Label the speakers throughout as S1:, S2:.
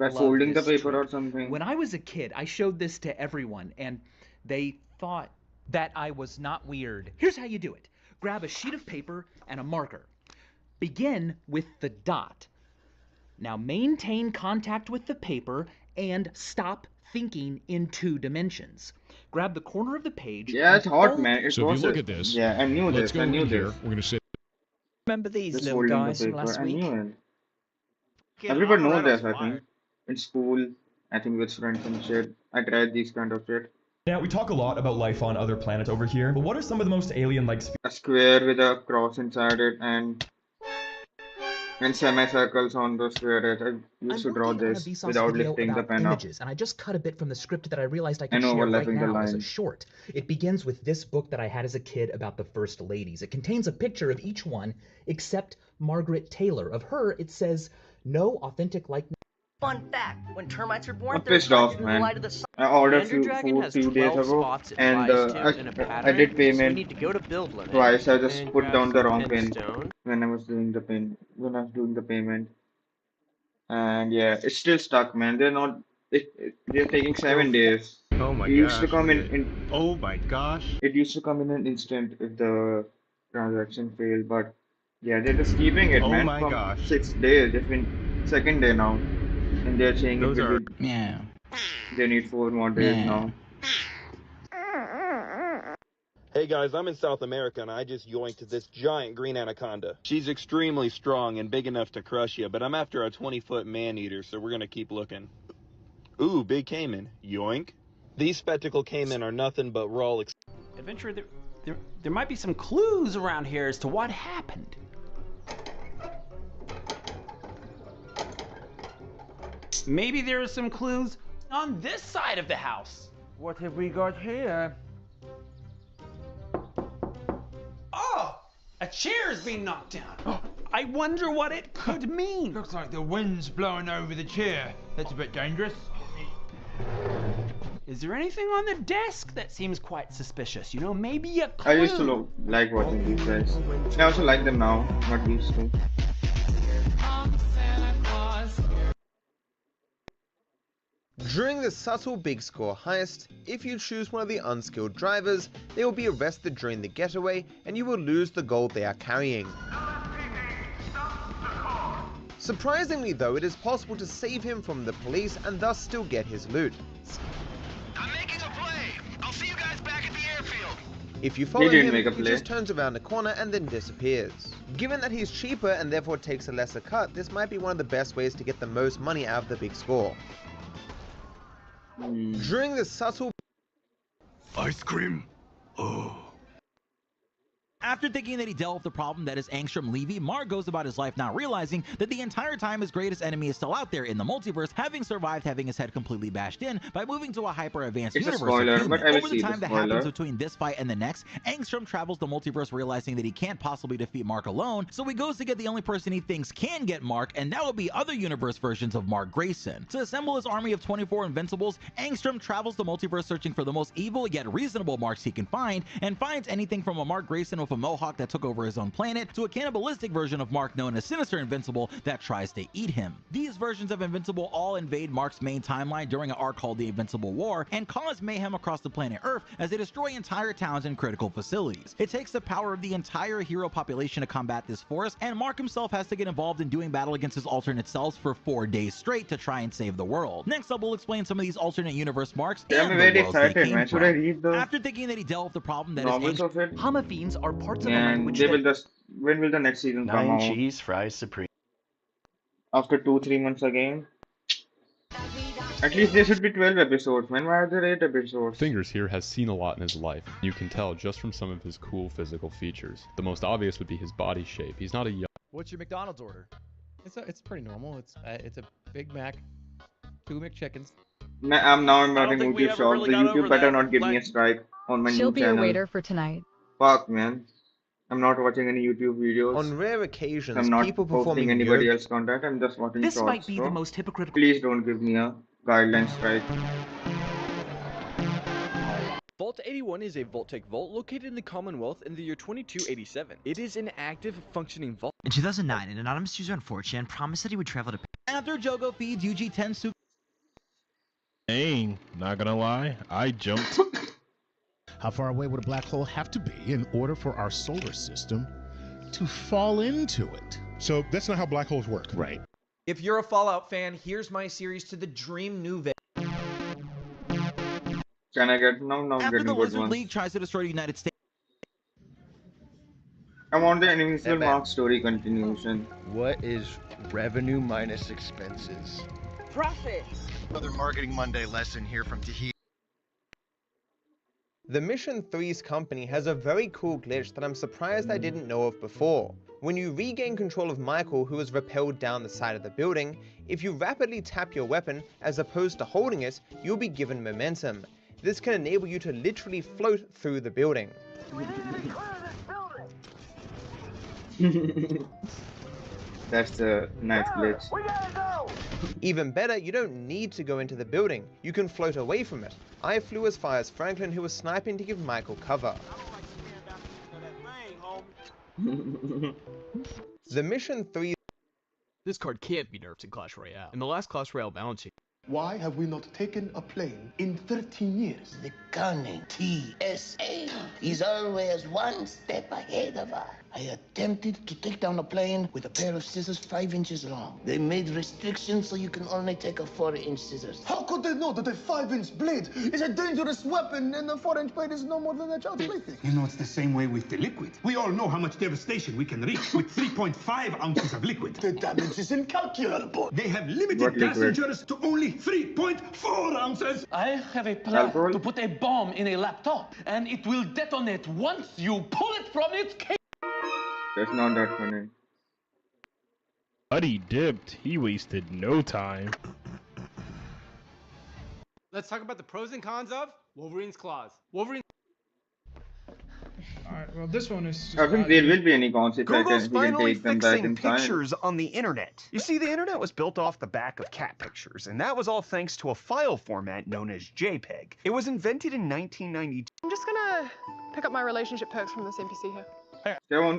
S1: By
S2: love
S1: folding the
S2: this
S1: paper or
S2: trick.
S1: something.
S2: When I was a kid, I showed this to everyone, and they thought that I was not weird. Here's how you do it. Grab a sheet of paper and a marker. Begin with the dot. Now maintain contact with the paper and stop thinking in 2 dimensions. Grab the corner of the page.
S1: Yeah, it's hot,
S2: fold.
S1: man. It
S3: So if
S1: was
S3: you look
S1: it.
S3: at this,
S1: Yeah, I knew
S3: let's
S1: this. I
S3: go
S1: knew
S3: in here.
S1: this.
S3: We're going to say.
S4: Remember these
S1: Just
S4: little
S1: folding the
S4: guys from
S1: paper.
S4: last
S1: I
S4: week?
S1: knew it. Everybody knows this, I think. In school, I think with friends and shit. I tried these kind of shit.
S5: Now, we talk a lot about life on other planets over here, but what are some of the most alien-like
S1: A square with a cross inside it and semicircles on the square. I used to draw this without lifting the pen up
S2: images, and I just cut a bit from the script that I realized I could
S1: and
S2: share right
S1: overlapping the
S2: now as a
S1: lines.
S2: short. It begins with this book that I had as a kid about the first ladies. It contains a picture of each one except Margaret Taylor. Of her, it says, no authentic likeness.
S6: Fun fact, when termites are born,
S1: I'm
S6: they're
S1: pissed off,
S6: attracted to the light
S1: man.
S6: of the sun.
S1: I ordered
S7: Ender Dragon
S1: food
S7: has
S1: few days
S7: 12
S1: ago
S7: spots it
S1: and
S7: flies to in a
S1: I
S7: pattern,
S1: did
S7: so we
S1: payment
S7: need to go to build limit
S1: twice. I just
S7: and
S1: put
S7: grab
S1: down the
S7: some
S1: wrong pin
S7: pinstone.
S1: when I was doing the payment. And yeah, it's still stuck, man. They're taking 7 days.
S8: Oh my
S1: It used to
S8: gosh,
S1: come
S8: dude. Oh my gosh.
S1: it used to come in an instant if the transaction failed, but yeah, they're just keeping it,
S8: Oh
S1: man,
S8: my
S1: from
S8: gosh.
S1: 6 days. It's been second day now, and they're saying
S8: Those
S1: it will
S8: are-
S1: be,
S4: Yeah.
S1: they need 4 more days
S4: Yeah.
S1: now.
S9: Hey guys, I'm in South America and I just yoinked this giant green anaconda. She's extremely strong and big enough to crush you, but I'm after a 20-foot man-eater, so we're gonna keep looking. Ooh, big caiman. Yoink. These spectacle caiman are nothing but raw
S7: Adventurer, there might be some clues around here as to what happened. Maybe there are some clues on this side of the house.
S10: What have we got here?
S7: Oh, a chair is being knocked down. I wonder what it could mean.
S10: Looks like the wind's blowing over the chair. That's a bit dangerous.
S7: Is there anything on the desk that seems quite suspicious? You know, maybe a clue.
S1: I used to like watching these guys. I also like them now, not used to.
S11: During the subtle big score heist, if you choose one of the unskilled drivers, they will be arrested during the getaway and you will lose the gold they are carrying. Surprisingly though, it is possible to save him from the police and thus still get his loot.
S8: I'm making a play. I'll see you guys back at the airfield.
S11: If you follow
S1: didn't
S11: him,
S1: make a
S11: he
S1: play.
S11: just turns around the corner and then disappears. Given that he's cheaper and therefore takes a lesser cut, this might be one of the best ways to get the most money out of the big score. During the subtle
S8: Ice cream. Oh.
S12: After thinking that he dealt with the problem that is Angstrom Levy, Mark goes about his life not realizing that the entire time his greatest enemy is still out there in the multiverse, having survived having his head completely bashed in by moving to a hyper-advanced
S1: It's a
S12: universe
S1: spoiler,
S12: of human.
S1: but I will
S12: Over the
S1: see the
S12: time that
S1: spoiler.
S12: happens between this fight and the next, Angstrom travels the multiverse realizing that he can't possibly defeat Mark alone, so he goes to get the only person he thinks can get Mark, and that would be other universe versions of Mark Grayson. To assemble his army of 24 Invincibles, Angstrom travels the multiverse searching for the most evil yet reasonable Marks he can find, and finds anything from a Mark Grayson with a mohawk that took over his own planet to a cannibalistic version of Mark known as Sinister Invincible that tries to eat him. These versions of Invincible all invade Mark's main timeline during an arc called the Invincible War and cause mayhem across the planet Earth as they destroy entire towns and critical facilities. It takes the power of the entire hero population to combat this force, and Mark himself has to get involved in doing battle against his alternate selves for 4 days straight to try and save the world. Next up, we'll explain some of these alternate universe Marks
S1: Yeah, I'm
S12: and
S1: very
S12: the worlds they
S1: excited,
S12: came
S1: man. Should
S12: from.
S1: I read the
S12: After thinking that he dealt with the problem that is
S1: novels of it?
S2: Humaphenes are parts of a
S1: And
S2: language
S1: they
S2: that
S1: will just when will the next season come
S13: 9
S1: out?
S13: cheese fries supreme.
S1: After 2-3 months again? At least there should be 12 episodes, man. Why are there 8 episodes?
S3: Fingers here has seen a lot in his life. You can tell just from some of his cool physical features. The most obvious would be his body shape. He's not a young.
S14: What's your McDonald's order? It's pretty normal. It's a Big Mac, 2 McChickens.
S1: I'm now
S7: don't
S1: about a
S7: think we
S1: YouTube
S7: ever
S1: shop.
S7: really
S1: The
S7: got
S1: YouTube
S7: over
S1: better
S7: that,
S1: not give me a
S7: like-
S1: strike on my
S15: She'll
S1: new
S15: be your
S1: channel.
S15: waiter for tonight.
S1: Fuck, man. I'm not watching any YouTube videos.
S11: On rare occasions,
S1: I'm not
S11: people
S1: posting
S11: performing
S1: anybody
S11: yoga
S1: else content. I'm just watching
S2: This
S1: shorts.
S2: might be
S1: bro.
S2: the most hypocritical.
S1: Please don't give me a guideline strike.
S4: Vault 81 is a Vault-Tec vault located in the Commonwealth in the year 2287. It is an active, functioning vault.
S13: In 2009, an anonymous user on 4chan promised that he would travel to...
S12: After Jogo feeds Yuji Tensu...
S15: Dang, not gonna lie, I jumped.
S16: How far away would a black hole have to be in order for our solar system to fall into it? So that's not how black holes work. Right.
S17: If you're a Fallout fan, here's my series to the Dream Nouvelle.
S1: Can I get no
S12: After
S1: getting
S12: the
S1: good
S12: Lizard
S1: ones.
S12: League tries to destroy the United States...
S1: I want the Invisible Mark story continuation.
S18: What is revenue minus expenses?
S6: Profits.
S18: Another Marketing Monday lesson here from Tahiti.
S11: The Mission 3's company has a very cool glitch that I'm surprised I didn't know of before. When you regain control of Michael, who is rappelled down the side of the building, if you rapidly tap your weapon as opposed to holding it, you'll be given momentum. This can enable you to literally float through the building.
S1: That's a nice glitch.
S11: Even better, you don't need to go into the building, you can float away from it. I flew as far as Franklin, who was sniping to give Michael cover. The Mission 3...
S4: This card can't be nerfed in Clash Royale. In the last Clash Royale balancing...
S19: Why have we not taken a plane in 13 years?
S20: The cunning TSA is always one step ahead of us. I attempted to take down a plane with a pair of scissors 5 inches long. They made restrictions so you can only take a 4-inch scissors.
S19: How could they know that a 5-inch blade is a dangerous weapon and a 4-inch blade is no more than a child's plaything?
S21: You know, it's the same way with the liquid. We all know how much devastation we can reach with 3.5 ounces of liquid.
S19: The damage is incalculable.
S21: They have limited passengers to only 3.4 ounces.
S7: I have a plan to put a bomb in a laptop, and it will detonate once you pull it from its case.
S1: That's not that funny.
S15: Buddy dipped. He wasted no time.
S22: Let's talk about the pros and cons of Wolverine's claws. Wolverine.
S23: Alright, well this one is...
S1: I think there will be any cons if
S24: Google's
S1: we can
S24: finally
S1: take them back
S24: fixing
S1: in time.
S24: pictures on the internet. You see, the internet was built off the back of cat pictures, and that was all thanks to a file format known as JPEG. It was invented in 1992.
S25: I'm just gonna pick up my relationship perks from this NPC here.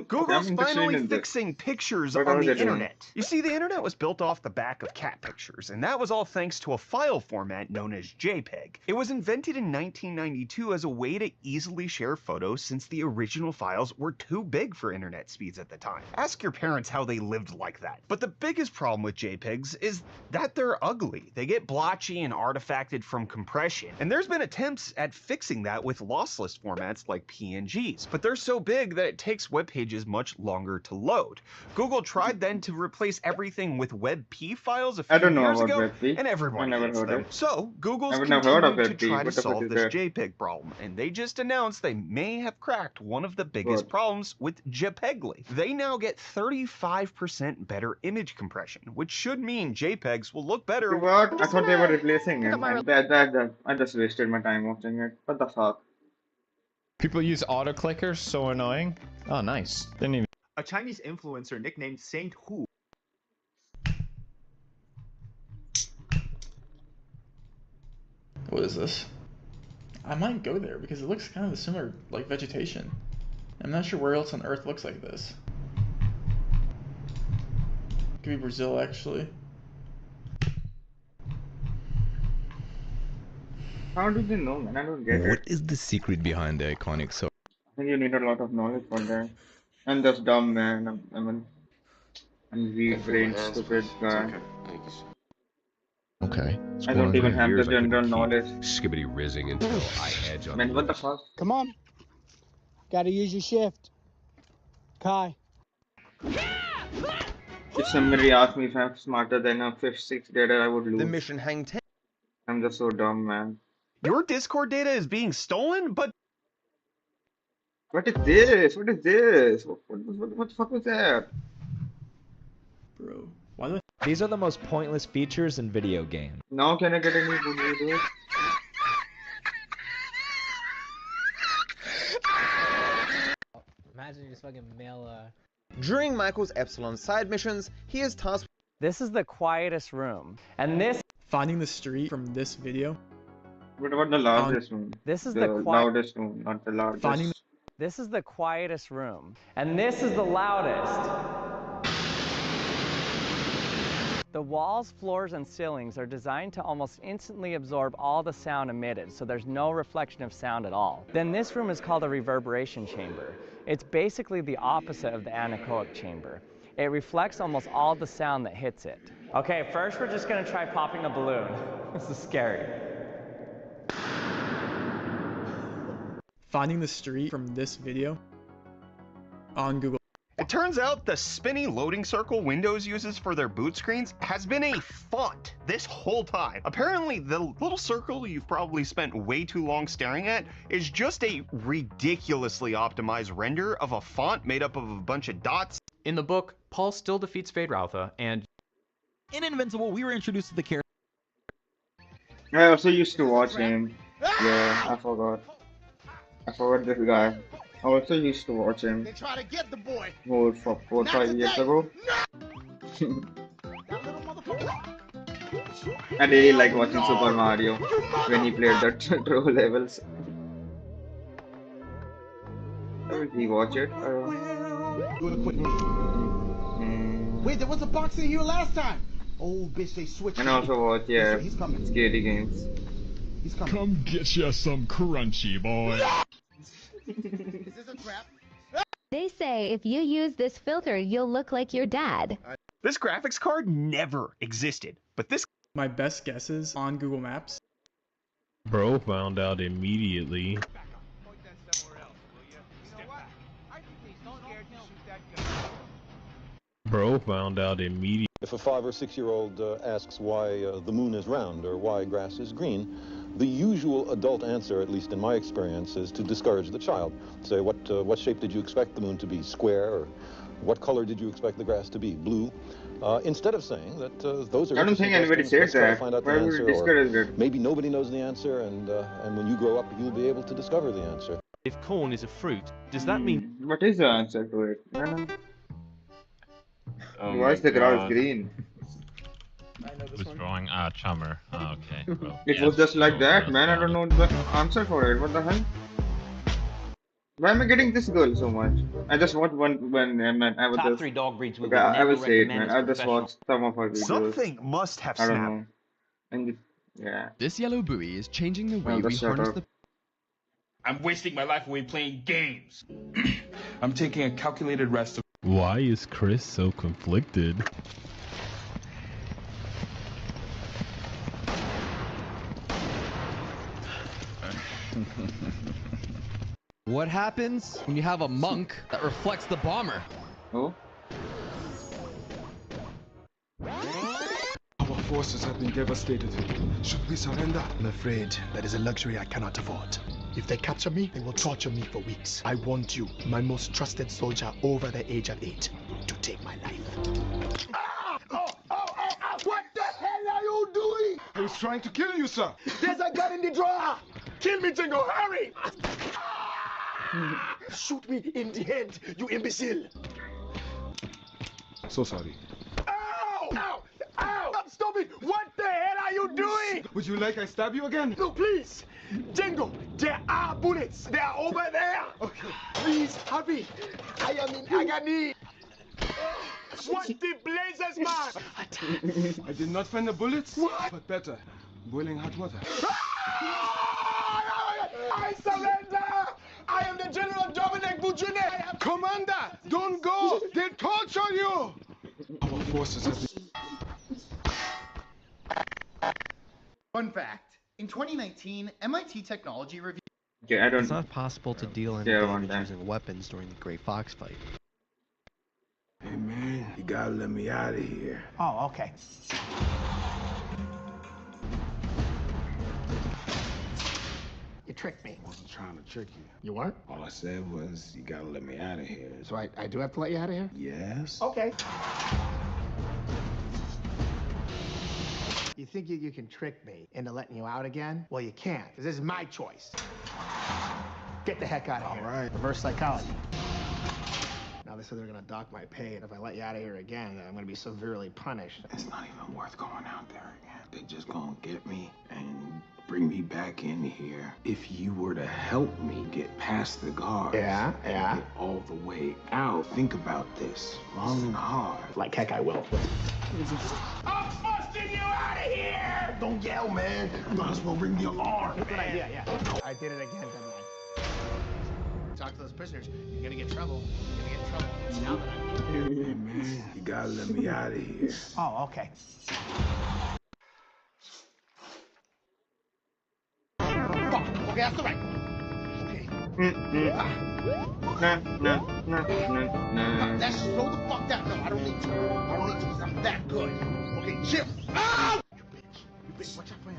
S24: Google's finally fixing pictures on the internet. You see, the internet was built off the back of cat pictures, and that was all thanks to a file format known as JPEG. It was invented in 1992 as a way to easily share photos since the original files were too big for internet speeds at the time. Ask your parents how they lived like that. But the biggest problem with JPEGs is that they're ugly. They get blotchy and artifacted from compression. And there's been attempts at fixing that with lossless formats like PNGs, but they're so big that it takes web pages much longer to load. Google tried then to replace everything with WebP files a few years ago, and everyone hates them. So Google's continuing to try to solve this JPEG problem, and they just announced they may have cracked one of the biggest problems with JPEGly. They now get 35% better image compression, which should mean JPEGs will look better.
S1: What? I thought they were replacing him. I just wasted my time watching it. What the fuck?
S26: People use auto clickers, so annoying. Oh, nice. Didn't even.
S27: A Chinese influencer nicknamed Saint Hu.
S23: What is this? I might go there because it looks kind of similar, like vegetation. I'm not sure where else on Earth looks like this. Could be Brazil, actually.
S1: How do they know, man? I don't get it.
S28: What is the secret behind the iconic sword?
S1: I think you need a lot of knowledge for that. And that's dumb, man. I'm weak brain, stupid guy.
S28: Okay.
S1: I don't even have the general knowledge.
S28: Skibbity rizzing until I edge on.
S1: Man, what the fuck?
S29: Come on. Gotta use your shift. Kai.
S1: If somebody asked me if I'm smarter than a 5th, 6th grader, I would lose.
S11: The mission hang 10.
S1: I'm just so dumb, man.
S24: Your Discord data is being stolen, but...
S1: What is this? What is this? What the fuck was that?
S23: Bro, why the...
S30: These are the most pointless features in video games.
S1: Now can I get any video?
S31: Imagine you just fucking mail
S11: During Michael's Epsilon side missions, he is tasked.
S32: This is the quietest room, and this...
S23: Finding the street from this video.
S1: What about the largest room?
S2: This is
S1: the loudest room, not the largest.
S2: This is the quietest room. And this is the loudest. The walls, floors, and ceilings are designed to almost instantly absorb all the sound emitted, so there's no reflection of sound at all. Then this room is called a reverberation chamber. It's basically the opposite of the anechoic chamber. It reflects almost all the sound that hits it. Okay, first we're just gonna try popping a balloon. This is scary.
S23: Finding the street from this video on Google.
S24: It turns out the spinny loading circle Windows uses for their boot screens has been a font this whole time. Apparently, the little circle you've probably spent way too long staring at is just a ridiculously optimized render of a font made up of a bunch of dots.
S3: In the book, Paul still defeats Feyd-Rautha, and
S12: in Invincible, we were introduced to the character.
S1: I also used to watch him. Yeah, I forgot this guy. I also used to watch him.
S19: They try to get the boy.
S1: 4 or 5 years ago. I really like watching Super Mario when he played the troll levels. Did he watch it?
S19: Wait, there was a box in here last time. Oh, bitch, they switched.
S1: And also watch, yeah, scary games.
S19: He's coming.
S15: Come get you some crunchy, boy.
S19: Is this a trap?
S5: They say if you use this filter, you'll look like your dad.
S24: This graphics card never existed, but this...
S23: My best guesses on Google Maps.
S15: Bro found out immediately. Bro found out immediately.
S8: If a 5 or 6 year old asks why the moon is round or why grass is green, the usual adult answer, at least in my experience, is to discourage the child. Say, what shape did you expect the moon to be? Square? Or what color did you expect the grass to be? Blue? Instead of saying that those are...
S1: I don't think anybody says that. Why would you discourage it?
S8: Maybe nobody knows the answer, and when you grow up, you'll be able to discover the answer.
S9: If corn is a fruit, does that mean...
S1: What is the answer to it? Why is the grass green?
S10: Who's drawing? Chummer. Okay. Well,
S1: it was just like that, man. I don't know the answer for it. What the hell? Why am I getting this girl so much? I just watched one man. I was
S13: Top
S1: just...
S13: 3 dog breeds we
S1: Okay,
S13: would
S1: I
S13: never
S1: will say it,
S13: recommend
S1: man.
S13: as
S1: I just watched some of her videos.
S24: Something must have
S1: I don't
S24: snapped.
S1: know. And yeah.
S14: This yellow buoy is changing the way we harness the...
S21: I'm wasting my life away playing games. I'm taking a calculated rest.
S15: Why is Chris so conflicted?
S14: What happens when you have a monk that reflects the bomber?
S1: Oh?
S21: Our forces have been devastated. Should we surrender?
S19: I'm afraid that is a luxury I cannot afford. If they capture me, they will torture me for weeks. I want you, my most trusted soldier over the age of 8, to take my life.
S21: What the hell are you doing? I was trying to kill you, sir.
S19: There's a gun in the drawer! Kill me, Jingo, hurry! Shoot me in the head, you imbecile!
S21: So sorry.
S19: Ow! Ow! Ow! Stop it! What the hell are you doing?
S21: Would you like I stab you again?
S19: No, please! Jingo, there are bullets! They are over there!
S21: Okay.
S19: Please, hurry! I am in agony! What the blazes, man!
S21: I did not find the bullets, but better. Boiling hot water.
S19: I surrender! I am the General Dominic Bujune!
S21: Commander, don't go! They'll torture you! Our forces have been...
S27: Fun fact. In 2019, MIT Technology reviewed...
S1: Okay, I don't...
S16: It's not possible to deal any damage using weapons during the Grey Fox fight.
S21: Hey man, you gotta let me out of here.
S19: Oh, okay. You tricked me.
S21: I wasn't trying to trick you.
S19: You weren't?
S21: All I said was, you gotta let me out of here.
S19: So I do have to let you out of here?
S21: Yes?
S19: Okay. You think you can trick me into letting you out again? Well, you can't, because this is my choice. Get the heck out of here.
S21: All right.
S19: Reverse psychology. Now they said they're gonna dock my pay, and if I let you out of here again, then I'm gonna be severely punished.
S21: It's not even worth going out there again. They just gonna get me and
S4: bring me back in here. If you were to help me get past the guards,
S19: Yeah.
S4: get all the way out. Think about this, long and hard.
S19: Like heck I will.
S21: I'm busting you out of here!
S19: Don't yell, man. You might as well ring the alarm.
S27: Good idea, yeah. I did it again, didn't I? Talk to those prisoners. You're gonna get in trouble. You're gonna get in trouble. Now that I'm...
S4: Hey, man, you gotta let me out of here.
S27: Oh, okay. Fuck. Okay, that's the right. Okay. That's slow the fuck down. No, I don't need to. I don't need to because I'm that good. Okay, chill. Ah! You bitch. Watch out for him.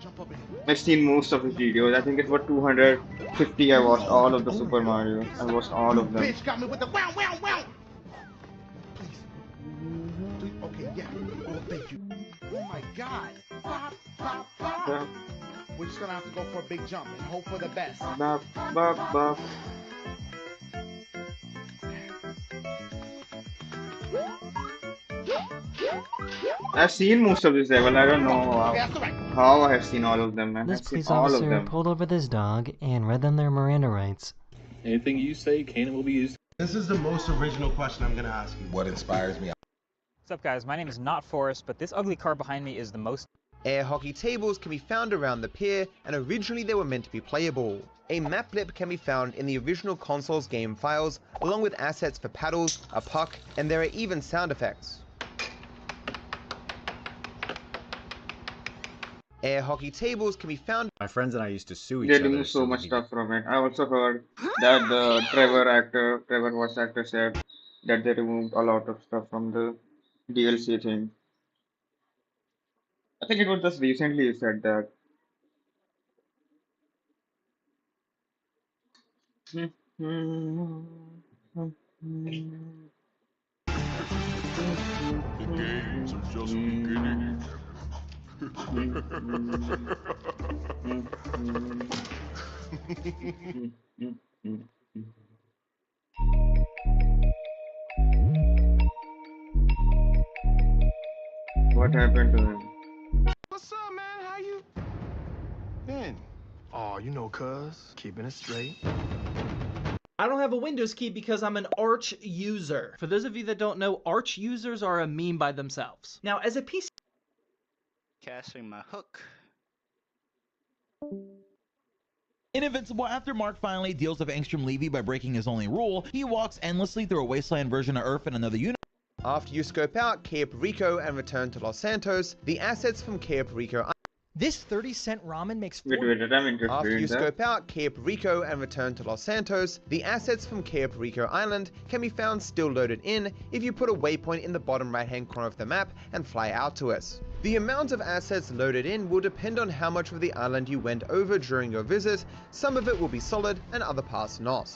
S27: Jump up in here.
S1: I've seen most of his videos. I think it was 250. I watched all of the Super Mario. I watched all of them.
S27: Bitch got me with the wow, wow, wow. Please. Okay, yeah. Oh, thank you. Oh my God. Bop, bop, bop.
S1: Yeah.
S27: We're just gonna have to go for a big jump and hope for the best.
S1: Bop, bop, bop. I've seen most of this level. I don't know how I have seen all of them, man.
S6: This
S1: I've seen
S6: police
S1: all of
S6: officer
S1: them.
S6: pulled over this dog and read them their Miranda rights.
S7: Anything you say can and will be used.
S13: This is the most original question I'm gonna ask you.
S7: What inspires me?
S17: What's up, guys? My name is not Forrest, but this ugly car behind me is the most...
S11: Air hockey tables can be found around the pier, and originally they were meant to be playable. A map blip can be found in the original console's game files, along with assets for paddles, a puck, and there are even sound effects. Air hockey tables can be found...
S18: My friends and I used to sue each
S1: They
S18: other.
S1: remove so much stuff from it. I also heard that the Trevor voice actor said that they removed a lot of stuff from the DLC thing. I think it was just recently he said that.
S7: The games are just beginning.
S1: What happened to him?
S13: What's up, man? How you been?
S19: Oh, you know, cuz. Keeping it straight.
S20: I don't have a Windows key because I'm an Arch user. For those of you that don't know, Arch users are a meme by themselves. Now, as a PC...
S22: Casting my hook.
S12: In Invincible, after Mark finally deals with Angstrom Levy by breaking his only rule, he walks endlessly through a wasteland version of Earth and another universe.
S11: After you scope out Cape Rico and return to Los Santos, the assets from Cape Rico...
S20: This 30-cent ramen makes...
S1: Wait, I'm interested
S11: After
S1: in
S11: you
S1: that.
S11: scope out Cape Rico and return to Los Santos, the assets from Cape Rico Island can be found still loaded in if you put a waypoint in the bottom right-hand corner of the map and fly out to us. The amount of assets loaded in will depend on how much of the island you went over during your visit. Some of it will be solid and other parts not.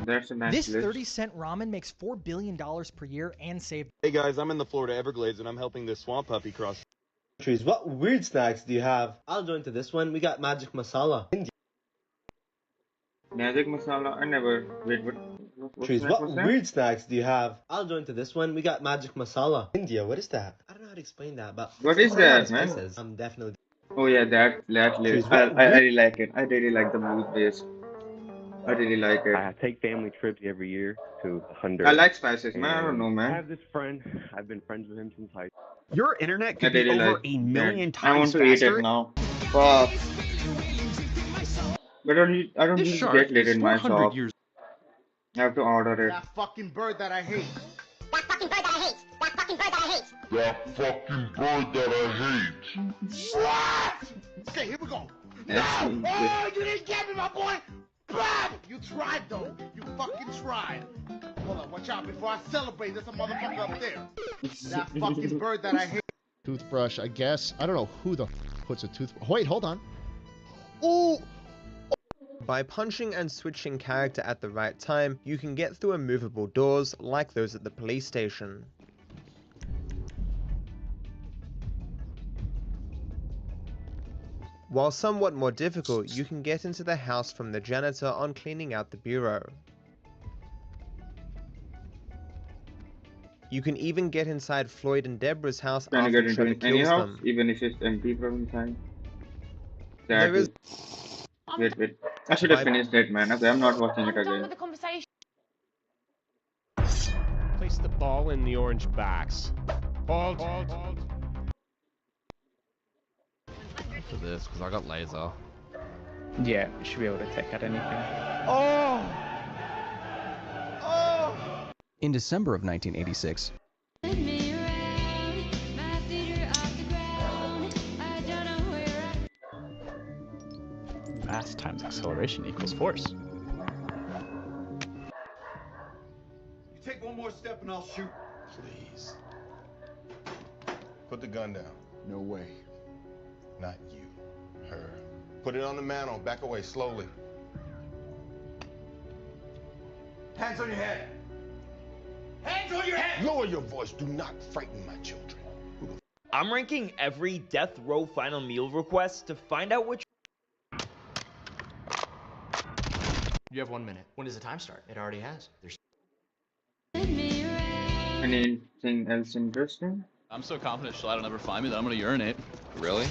S1: That's a nice
S20: This
S1: list.
S20: 30-cent ramen makes $4 billion per year and saved...
S25: Hey guys, I'm in the Florida Everglades and I'm helping this swamp puppy cross.
S26: Trees. What weird snacks do you have? I'll join to this one. We got magic masala.
S1: Magic masala? I never. Wait, what?
S26: Trees.
S1: snack
S26: What
S1: was that?
S26: weird snacks do you have? I'll join to this one. We got magic masala. India. What is that? I don't know how to explain that, but
S1: What is
S26: it's a lot of
S1: that, man?
S26: spices. I'm definitely.
S1: Oh yeah, that list.
S26: Trees.
S1: I
S26: What
S1: really like it. I really like the mood base. I really like it.
S31: I take family trips every year to Honduras.
S1: I like spices, man. I don't
S31: And
S1: know,
S31: I
S1: man.
S31: have this friend. I've been friends with him since high school.
S24: Your internet
S1: I
S24: could be
S1: really
S24: over
S1: like
S24: a million
S1: that. I want
S24: times
S1: to eat
S24: faster.
S1: it now. Fuck. But I don't
S24: This
S1: need to
S24: shark
S1: get it
S24: is
S1: in my
S24: 400
S1: shop.
S24: years.
S1: I have to order it.
S27: That fucking bird that I hate.
S21: That fucking bird that I hate. That fucking bird that I hate.
S31: That fucking bird that I hate.
S27: What? Okay, here we go. No! Oh, you didn't get me, my boy! Bam! You tried, though. You fucking tried. Hold on, watch out before I celebrate. There's a motherfucker up there. That fucking bird that I hate.
S32: Toothbrush, I guess. I don't know who the puts a toothbrush. Wait, hold on. Ooh!
S11: By punching and switching character at the right time, you can get through immovable doors like those at the police station. While somewhat more difficult, you can get into the house from the janitor on cleaning out the bureau. You can even get inside Floyd and Deborah's house
S1: Can you
S11: after
S1: get
S11: Trevor
S1: into any
S11: kills
S1: house,
S11: them.
S1: even if it's empty from inside?
S11: There is.
S1: Wait. I should have finished it, man. Okay, I'm not watching it again.
S2: Place the ball in the orange box. Ball.
S14: For this, because I got laser.
S17: Yeah, we should be able to take out anything.
S2: Oh!
S3: In December of 1986,
S17: Mass times acceleration equals force.
S21: You take one more step and I'll shoot.
S25: Please. Put the gun down. No way. Not you. Her. Put it on the mantle. Back away slowly.
S21: Hands on your head. Hands on your head!
S25: Lower your voice. Do not frighten my children.
S5: I'm ranking every death row final meal request to find out which.
S8: You have 1 minute. When does the time start? It already has. There's
S1: Anything else interesting?
S7: I'm so confident Schlatt will never find me that I'm gonna urinate.
S25: Really?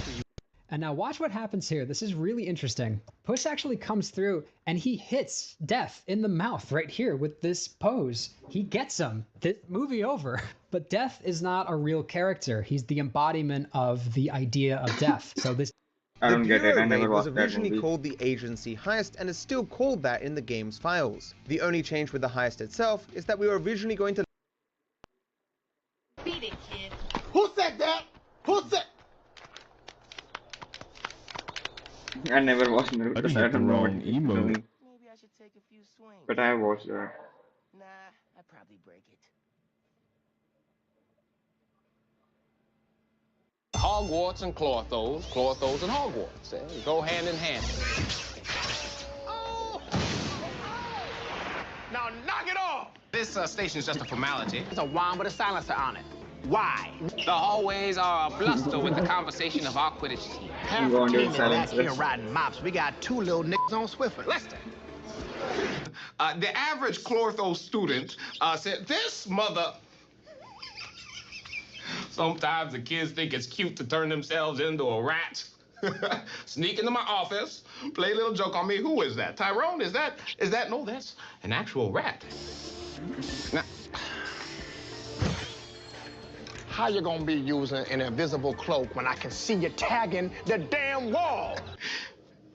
S9: And now watch what happens here. This is really interesting. Puss actually comes through and he hits Death in the mouth right here with this pose. He gets him. This movie over. But Death is not a real character. He's the embodiment of the idea of death. So this.
S1: I don't get it. I never
S11: was
S1: watched that
S11: originally
S1: movie.
S11: called the Agency Heist and is still called that in the game's files. The only change with the heist itself is that we were originally going to.
S27: Beat it, kid. Who said that? Who said?
S1: I never watched Naruto.
S25: I just
S1: I
S25: hit the
S1: don't know what
S25: wrong
S1: it's
S25: emote.
S1: doing.
S27: Maybe I should take a few swings.
S1: But I watched that.
S27: Nah, I'd probably break it.
S10: Hogwarts and Clorthos and Hogwarts. They go hand in hand.
S27: Oh! Now knock it off!
S10: This station is just a formality. It's a wand with a silencer on it. Why? The hallways are a bluster with the conversation of our Quidditch team.
S1: I'm going to
S27: Team back here riding mops. We got 2 little niggas on Swiffer.
S10: Lester. The average Clorthos student said, this mother... Sometimes the kids think it's cute to turn themselves into a rat. Sneak into my office, play a little joke on me. Who is that? Tyrone? Is that? No, that's an actual rat. Now,
S27: How you gonna be using an invisible cloak when I can see you tagging the damn wall?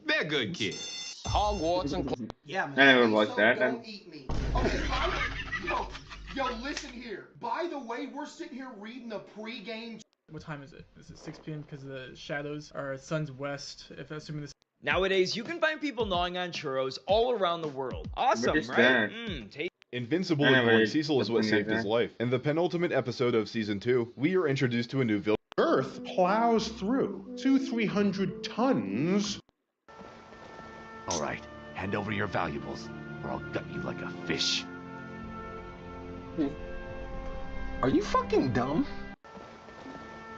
S10: they're good kids. Hogwarts and
S27: Yeah,
S1: I never watched that.
S27: Don't eat me. Okay, yo, listen here. By the way, we're sitting here reading the pre-game.
S20: What time is it? Is it 6 p.m. because the shadows are sun's west? If assuming this.
S5: Nowadays, you can find people gnawing on churros all around the world. Awesome,
S1: is
S5: right?
S1: that?
S15: Invincible
S1: I
S15: is
S1: never
S15: born.
S1: ate
S15: Cecil is what
S1: something
S15: saved
S1: like
S15: his
S1: that.
S15: life. In the penultimate episode of Season 2, we are introduced to a new villain.
S21: Earth plows through 200-300 tons.
S18: All right, hand over your valuables, or I'll gut you like a fish.
S25: Are you fucking dumb?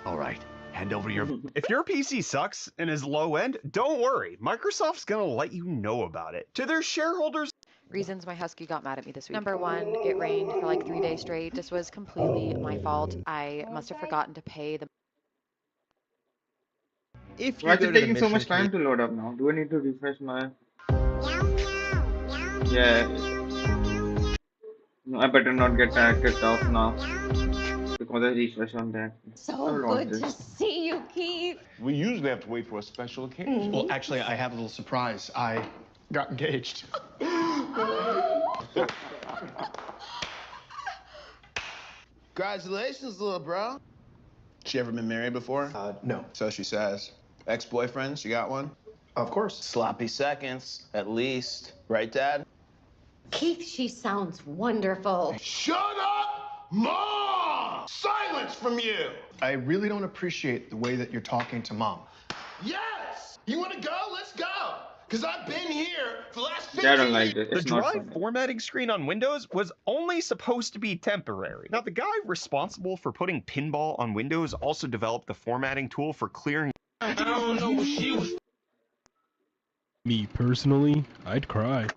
S18: All right, hand over your...
S24: If your PC sucks and is low end, don't worry. Microsoft's gonna let you know about it. To their shareholders.
S23: Reasons my husky got mad at me this week. Number one, it rained for like 3 days straight. This was completely my fault. I must have forgotten to pay the.
S11: If you
S1: Why is
S11: go
S1: it
S11: to the
S1: taking so
S11: mission
S1: much time to load up now? Do I need to refresh my... Yeah. No, I better not get kicked off now. Because I refresh on that.
S28: So
S1: Hold on,
S28: good to
S1: this.
S28: see you, Keith.
S25: We usually have to wait for a special occasion.
S19: Well, actually, I have a little surprise. I got engaged.
S26: Congratulations, little bro.
S19: She ever been married before? No.
S26: So she says. Ex-boyfriends, you got one?
S19: Of course.
S26: Sloppy seconds, at least. Right, Dad?
S28: Keith, she sounds wonderful.
S21: Shut up, Mom! Silence from you!
S19: I really don't appreciate the way that you're talking to Mom.
S21: Yes! You want to go? Let's go! Because I've been here for the last 15
S1: Yeah, I don't like
S21: years.
S1: this.
S24: The
S1: It's not
S24: drive
S1: funny.
S24: formatting screen on Windows was only supposed to be temporary. Now, the guy responsible for putting Pinball on Windows also developed the formatting tool for clearing.
S21: I don't know what she was.
S2: Me personally, I'd cry.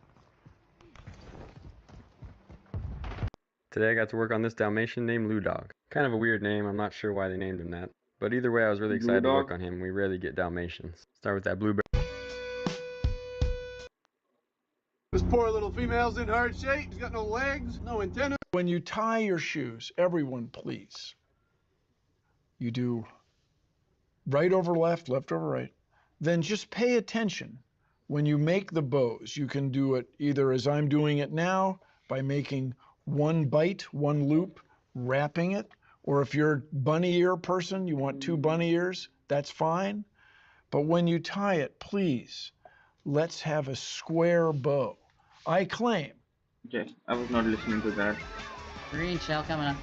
S3: Today I got to work on this Dalmatian named Ludog. Kind of a weird name, I'm not sure why they named him that. But either way, I was really excited to work on him. We rarely get Dalmatians. Start with that blueberry.
S4: This poor little female's in hard shape. She's got no legs, no antenna. When you tie your shoes, everyone please, you do right over left, left over right. Then just pay attention. When you make the bows, you can do it either as I'm doing it now, by making one bite, one loop, wrapping it, or if you're a bunny ear person, you want 2 bunny ears, that's fine. But when you tie it, please, let's have a square bow. I claim.
S1: Okay, I was not listening to that.
S6: Green shell coming up.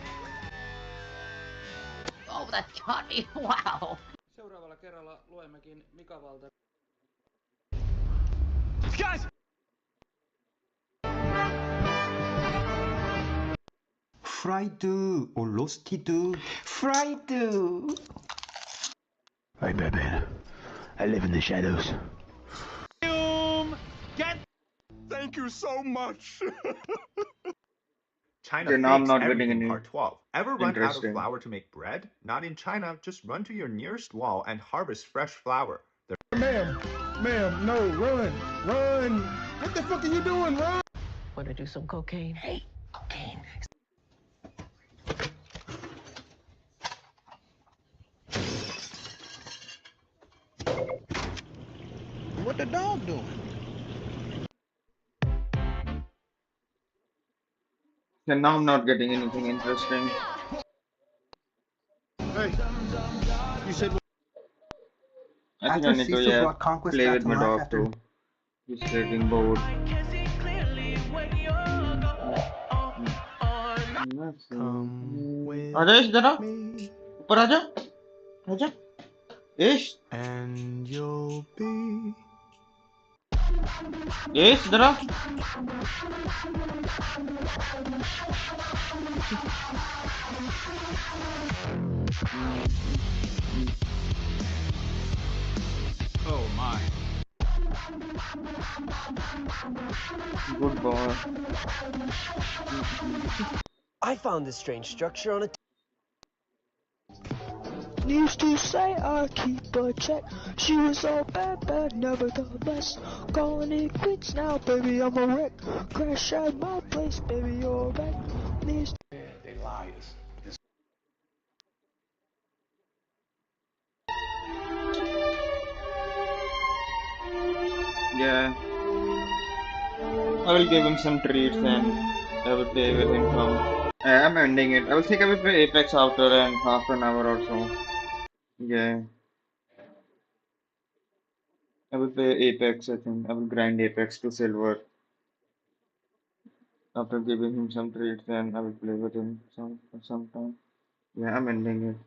S6: Oh, that caught me. Wow.
S12: Seuraavalla kerralla luemmekin Mika Valter.
S4: Guys!
S21: Fried or roasted? Fried.
S18: Hey, Batman. I live in the shadows.
S4: Get. Thank you so much.
S13: China
S1: Okay, now I'm
S13: fakes
S1: not getting
S13: everything,
S1: any
S13: part 12. Ever run out of
S1: interesting.
S13: flour to make bread? Not in China. Just run to your nearest wall and harvest fresh flour.
S4: Ma'am, no, run. What the fuck are you doing? Run.
S6: Wanna do some cocaine? Hey, cocaine.
S4: What the dog doing?
S1: Okay, now I'm not getting anything interesting.
S4: Hey, you said.
S1: I think I need to play with my dog too. He's getting bored. आजा इस जरा ऊपर आजा आजा इस
S4: And you'll be.
S1: इस जरा
S7: Oh my.
S1: Good boy.
S14: I found this strange structure on a. Used to say I keep a check. She was all bad, never the best. Calling it quits now, baby, I'm a wreck. Crash at my place, baby, you're back. These.
S21: They liars.
S1: Yeah. I will give him some treats and I will play with him from. I'm ending it. I will think I will play Apex after half an hour or so. Yeah. I will play Apex, I think. I will grind Apex to silver. After giving him some treats, then I will play with him sometime. Yeah, I'm ending it.